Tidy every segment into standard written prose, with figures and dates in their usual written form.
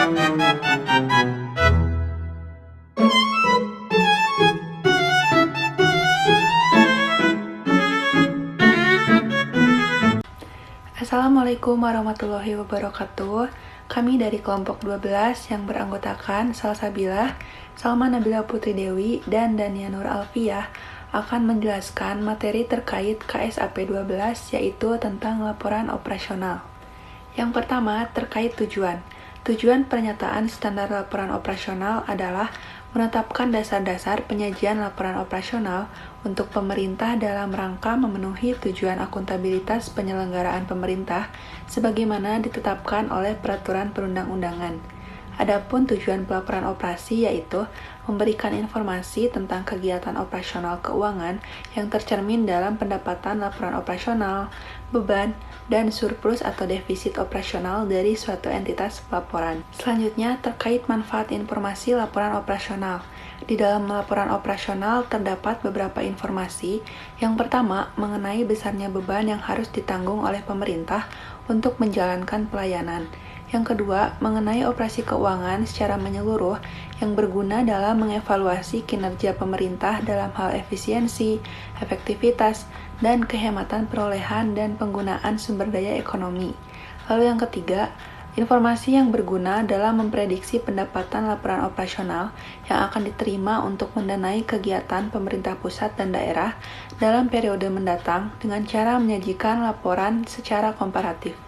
Assalamualaikum warahmatullahi wabarakatuh. Kami dari kelompok 12 yang beranggotakan Salsabilah, Salma Nabila Putri Dewi, dan Dania Nur Alfiah akan menjelaskan materi terkait KSAP 12 yaitu tentang laporan operasional. Yang pertama terkait tujuan. Tujuan pernyataan standar laporan operasional adalah menetapkan dasar-dasar penyajian laporan operasional untuk pemerintah dalam rangka memenuhi tujuan akuntabilitas penyelenggaraan pemerintah sebagaimana ditetapkan oleh peraturan perundang-undangan. Adapun tujuan pelaporan operasi yaitu memberikan informasi tentang kegiatan operasional keuangan yang tercermin dalam pendapatan laporan operasional, beban, dan surplus atau defisit operasional dari suatu entitas pelaporan. Selanjutnya, terkait manfaat informasi laporan operasional. Di dalam laporan operasional terdapat beberapa informasi. Yang pertama, mengenai besarnya beban yang harus ditanggung oleh pemerintah untuk menjalankan pelayanan. Yang kedua, mengenai operasi keuangan secara menyeluruh yang berguna dalam mengevaluasi kinerja pemerintah dalam hal efisiensi, efektivitas, dan kehematan perolehan dan penggunaan sumber daya ekonomi. Lalu yang ketiga, informasi yang berguna dalam memprediksi pendapatan laporan operasional yang akan diterima untuk mendanai kegiatan pemerintah pusat dan daerah dalam periode mendatang dengan cara menyajikan laporan secara komparatif.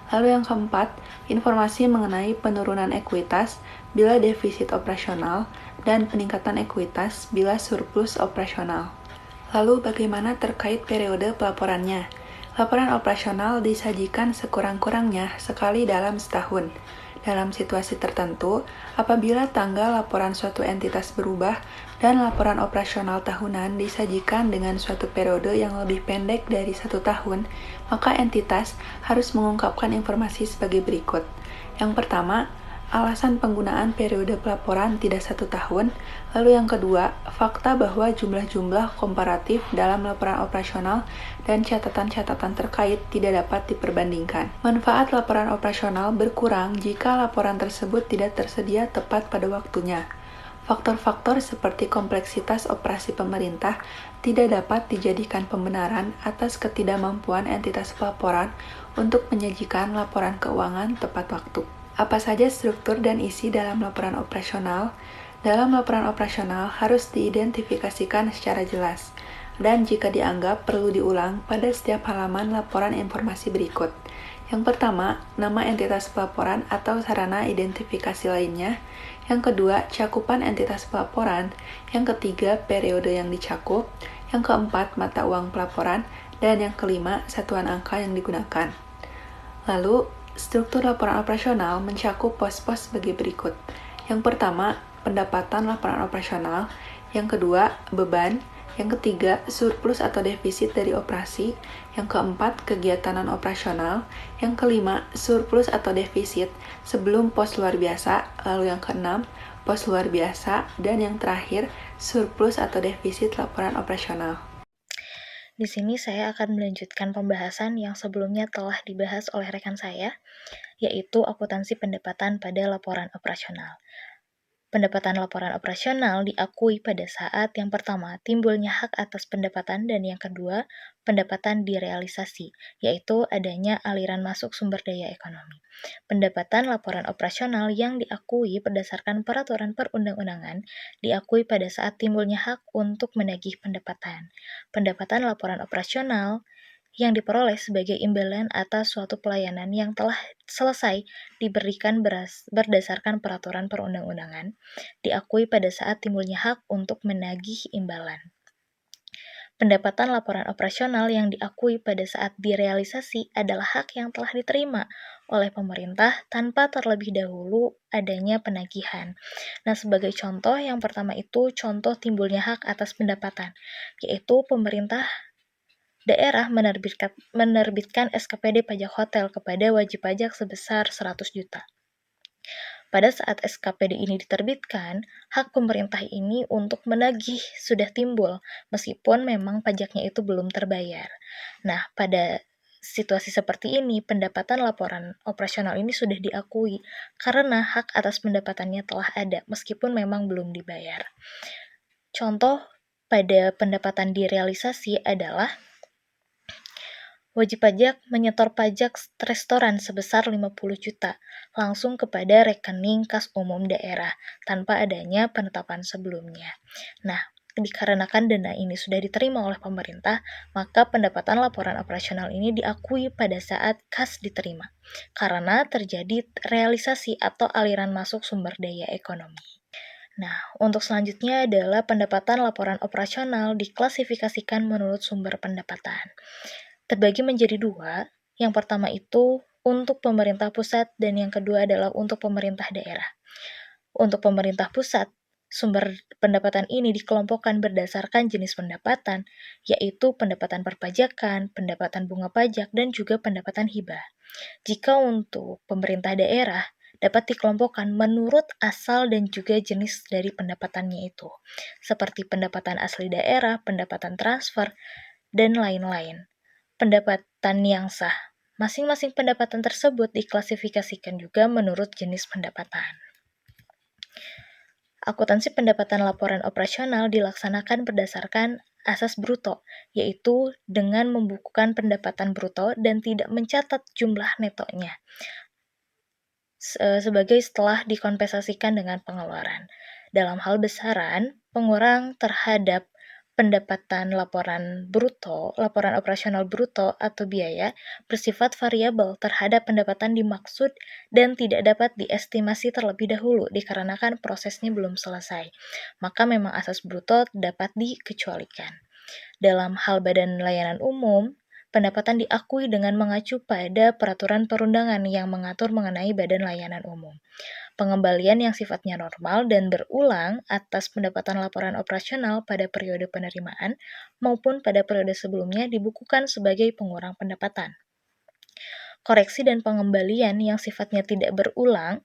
Lalu yang keempat, informasi mengenai penurunan ekuitas bila defisit operasional dan peningkatan ekuitas bila surplus operasional. Lalu bagaimana terkait periode pelaporannya? Laporan operasional disajikan sekurang-kurangnya sekali dalam setahun. Dalam situasi tertentu, apabila tanggal laporan suatu entitas berubah dan laporan operasional tahunan disajikan dengan suatu periode yang lebih pendek dari 1 tahun, maka entitas harus mengungkapkan informasi sebagai berikut. Yang pertama, alasan penggunaan periode pelaporan tidak 1 tahun. Lalu yang kedua, fakta bahwa jumlah-jumlah komparatif dalam laporan operasional dan catatan-catatan terkait tidak dapat diperbandingkan. Manfaat laporan operasional berkurang jika laporan tersebut tidak tersedia tepat pada waktunya. Faktor-faktor seperti kompleksitas operasi pemerintah tidak dapat dijadikan pembenaran atas ketidakmampuan entitas pelaporan untuk menyajikan laporan keuangan tepat waktu. Apa saja struktur dan isi dalam laporan operasional? Dalam laporan operasional harus diidentifikasikan secara jelas, dan jika dianggap perlu diulang pada setiap halaman laporan informasi berikut. Yang pertama, nama entitas pelaporan atau sarana identifikasi lainnya. Yang kedua, cakupan entitas pelaporan. Yang ketiga, periode yang dicakup. Yang keempat, mata uang pelaporan. Dan yang kelima, satuan angka yang digunakan. Lalu, struktur laporan operasional mencakup pos-pos sebagai berikut. Yang pertama, pendapatan laporan operasional. Yang kedua, beban. Yang ketiga, surplus atau defisit dari operasi. Yang keempat, kegiatan non-operasional. Yang kelima, surplus atau defisit sebelum pos luar biasa. Lalu yang keenam, pos luar biasa. Dan yang terakhir, surplus atau defisit laporan operasional. Di sini saya akan melanjutkan pembahasan yang sebelumnya telah dibahas oleh rekan saya, yaitu akuntansi pendapatan pada laporan operasional. Pendapatan laporan operasional diakui pada saat yang pertama timbulnya hak atas pendapatan dan yang kedua pendapatan direalisasi, yaitu adanya aliran masuk sumber daya ekonomi. Pendapatan laporan operasional yang diakui berdasarkan peraturan perundang-undangan diakui pada saat timbulnya hak untuk menagih pendapatan. Pendapatan laporan operasional yang diperoleh sebagai imbalan atas suatu pelayanan yang telah selesai diberikan berdasarkan peraturan perundang-undangan, diakui pada saat timbulnya hak untuk menagih imbalan. Pendapatan laporan operasional yang diakui pada saat direalisasi adalah hak yang telah diterima oleh pemerintah tanpa terlebih dahulu adanya penagihan. Nah, sebagai contoh, yang pertama itu contoh timbulnya hak atas pendapatan, yaitu pemerintah daerah menerbitkan SKPD pajak hotel kepada wajib pajak sebesar 100 juta. Pada saat SKPD ini diterbitkan, hak pemerintah ini untuk menagih sudah timbul, meskipun memang pajaknya itu belum terbayar. Nah, pada situasi seperti ini, pendapatan laporan operasional ini sudah diakui karena hak atas pendapatannya telah ada, meskipun memang belum dibayar. Contoh pada pendapatan direalisasi adalah wajib pajak menyetor pajak restoran sebesar 50 juta langsung kepada rekening kas umum daerah tanpa adanya penetapan sebelumnya. Nah, dikarenakan dana ini sudah diterima oleh pemerintah, maka pendapatan laporan operasional ini diakui pada saat kas diterima, karena terjadi realisasi atau aliran masuk sumber daya ekonomi. Nah, untuk selanjutnya adalah pendapatan laporan operasional diklasifikasikan menurut sumber pendapatan. Terbagi menjadi dua, yang pertama itu untuk pemerintah pusat dan yang kedua adalah untuk pemerintah daerah. Untuk pemerintah pusat, sumber pendapatan ini dikelompokkan berdasarkan jenis pendapatan, yaitu pendapatan perpajakan, pendapatan bunga pajak, dan juga pendapatan hibah. Jika untuk pemerintah daerah, dapat dikelompokkan menurut asal dan juga jenis dari pendapatannya itu, seperti pendapatan asli daerah, pendapatan transfer, dan lain-lain. Pendapatan yang sah. Masing-masing pendapatan tersebut diklasifikasikan juga menurut jenis pendapatan. Akuntansi pendapatan laporan operasional dilaksanakan berdasarkan asas bruto, yaitu dengan membukukan pendapatan bruto dan tidak mencatat jumlah netonya, sebagai setelah dikompensasikan dengan pengeluaran. Dalam hal besaran, pengurang terhadap pendapatan laporan operasional bruto atau biaya bersifat variabel terhadap pendapatan dimaksud dan tidak dapat diestimasi terlebih dahulu dikarenakan prosesnya belum selesai. Maka memang asas bruto dapat dikecualikan. Dalam hal badan layanan umum, pendapatan diakui dengan mengacu pada peraturan perundangan yang mengatur mengenai badan layanan umum. Pengembalian yang sifatnya normal dan berulang atas pendapatan laporan operasional pada periode penerimaan maupun pada periode sebelumnya dibukukan sebagai pengurang pendapatan. Koreksi dan pengembalian yang sifatnya tidak berulang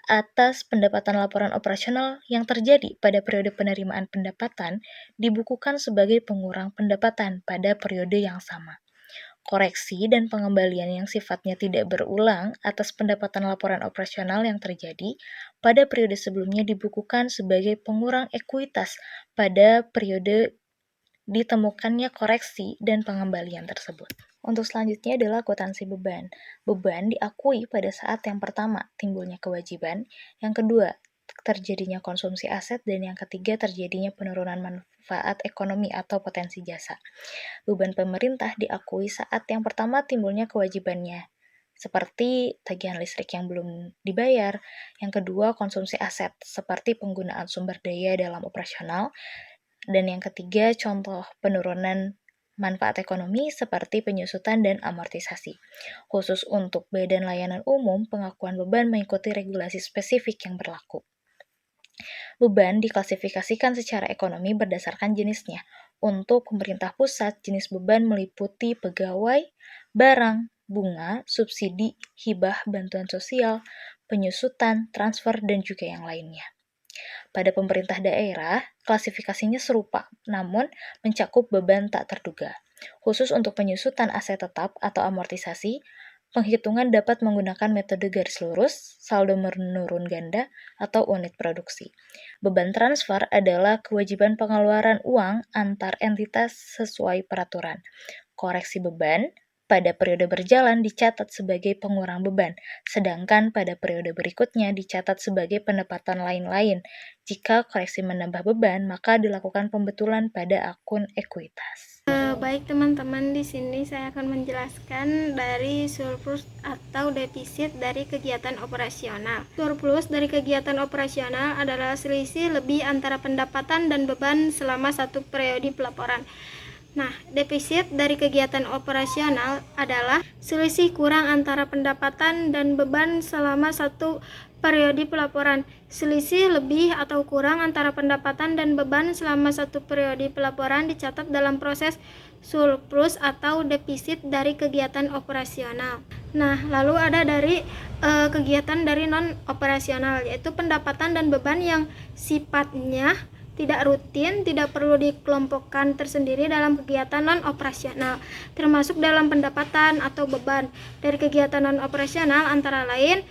atas pendapatan laporan operasional yang terjadi pada periode penerimaan pendapatan dibukukan sebagai pengurang pendapatan pada periode yang sama. Koreksi dan pengembalian yang sifatnya tidak berulang atas pendapatan laporan operasional yang terjadi pada periode sebelumnya dibukukan sebagai pengurang ekuitas pada periode ditemukannya koreksi dan pengembalian tersebut. Untuk selanjutnya adalah akuntansi beban. Beban diakui pada saat yang pertama timbulnya kewajiban, yang kedua terjadinya konsumsi aset, dan yang ketiga terjadinya penurunan manfaat ekonomi atau potensi jasa. Beban pemerintah diakui saat yang pertama timbulnya kewajibannya, seperti tagihan listrik yang belum dibayar, yang kedua konsumsi aset, seperti penggunaan sumber daya dalam operasional, dan yang ketiga contoh penurunan manfaat ekonomi seperti penyusutan dan amortisasi. Khusus untuk badan layanan umum, pengakuan beban mengikuti regulasi spesifik yang berlaku. Beban diklasifikasikan secara ekonomi berdasarkan jenisnya. Untuk pemerintah pusat, jenis beban meliputi pegawai, barang, bunga, subsidi, hibah, bantuan sosial, penyusutan, transfer, dan juga yang lainnya. Pada pemerintah daerah, klasifikasinya serupa, namun mencakup beban tak terduga. Khusus untuk penyusutan aset tetap atau amortisasi, penghitungan dapat menggunakan metode garis lurus, saldo menurun ganda, atau unit produksi. Beban transfer adalah kewajiban pengeluaran uang antar entitas sesuai peraturan. Koreksi beban pada periode berjalan dicatat sebagai pengurang beban, sedangkan pada periode berikutnya dicatat sebagai pendapatan lain-lain. Jika koreksi menambah beban, maka dilakukan pembetulan pada akun ekuitas. Baik teman-teman, di sini saya akan menjelaskan dari surplus atau defisit dari kegiatan operasional. Surplus dari kegiatan operasional adalah selisih lebih antara pendapatan dan beban selama satu periode pelaporan. Nah, defisit dari kegiatan operasional adalah selisih kurang antara pendapatan dan beban selama satu periode pelaporan. Selisih lebih atau kurang antara pendapatan dan beban selama satu periode pelaporan dicatat dalam proses surplus atau defisit dari kegiatan operasional. Nah, lalu ada dari kegiatan dari non operasional, yaitu pendapatan dan beban yang sifatnya tidak rutin, tidak perlu dikelompokkan tersendiri dalam kegiatan non-operasional, termasuk dalam pendapatan atau beban. Dari kegiatan non-operasional antara lain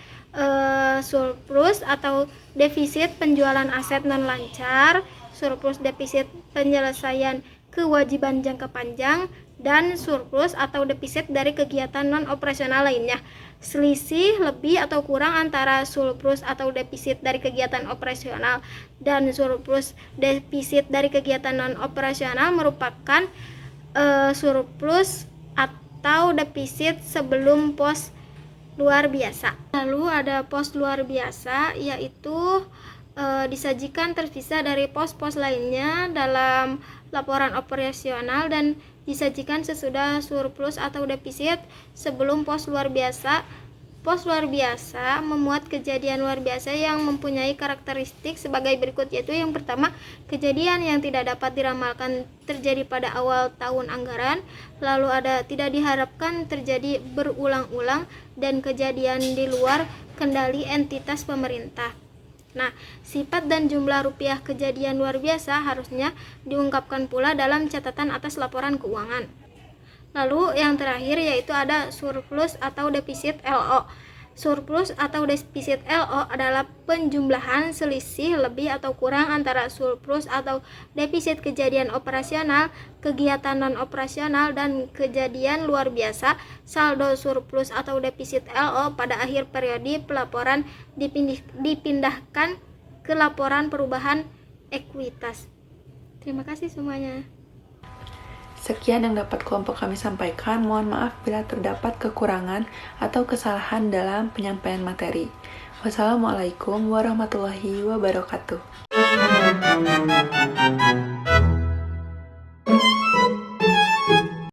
surplus atau defisit penjualan aset non-lancar, surplus defisit penyelesaian kewajiban jangka panjang, dan surplus atau defisit dari kegiatan non-operasional lainnya. Selisih lebih atau kurang antara surplus atau defisit dari kegiatan operasional dan surplus defisit dari kegiatan non-operasional merupakan surplus atau defisit sebelum pos luar biasa. Lalu ada pos luar biasa, yaitu disajikan terpisah dari pos-pos lainnya dalam laporan operasional dan disajikan sesudah surplus atau defisit sebelum pos luar biasa. Pos luar biasa memuat kejadian luar biasa yang mempunyai karakteristik sebagai berikut, yaitu yang pertama, kejadian yang tidak dapat diramalkan terjadi pada awal tahun anggaran, lalu ada tidak diharapkan terjadi berulang-ulang, dan kejadian di luar kendali entitas pemerintah. Nah, sifat dan jumlah rupiah kejadian luar biasa harusnya diungkapkan pula dalam catatan atas laporan keuangan. Lalu yang terakhir yaitu ada surplus atau defisit LO. Surplus atau defisit LO adalah penjumlahan selisih lebih atau kurang antara surplus atau defisit kejadian operasional, kegiatan non-operasional, dan kejadian luar biasa. Saldo surplus atau defisit LO pada akhir periode pelaporan dipindahkan ke laporan perubahan ekuitas. Terima kasih semuanya. Sekian yang dapat kelompok kami sampaikan. Mohon maaf bila terdapat kekurangan atau kesalahan dalam penyampaian materi. Wassalamualaikum warahmatullahi wabarakatuh.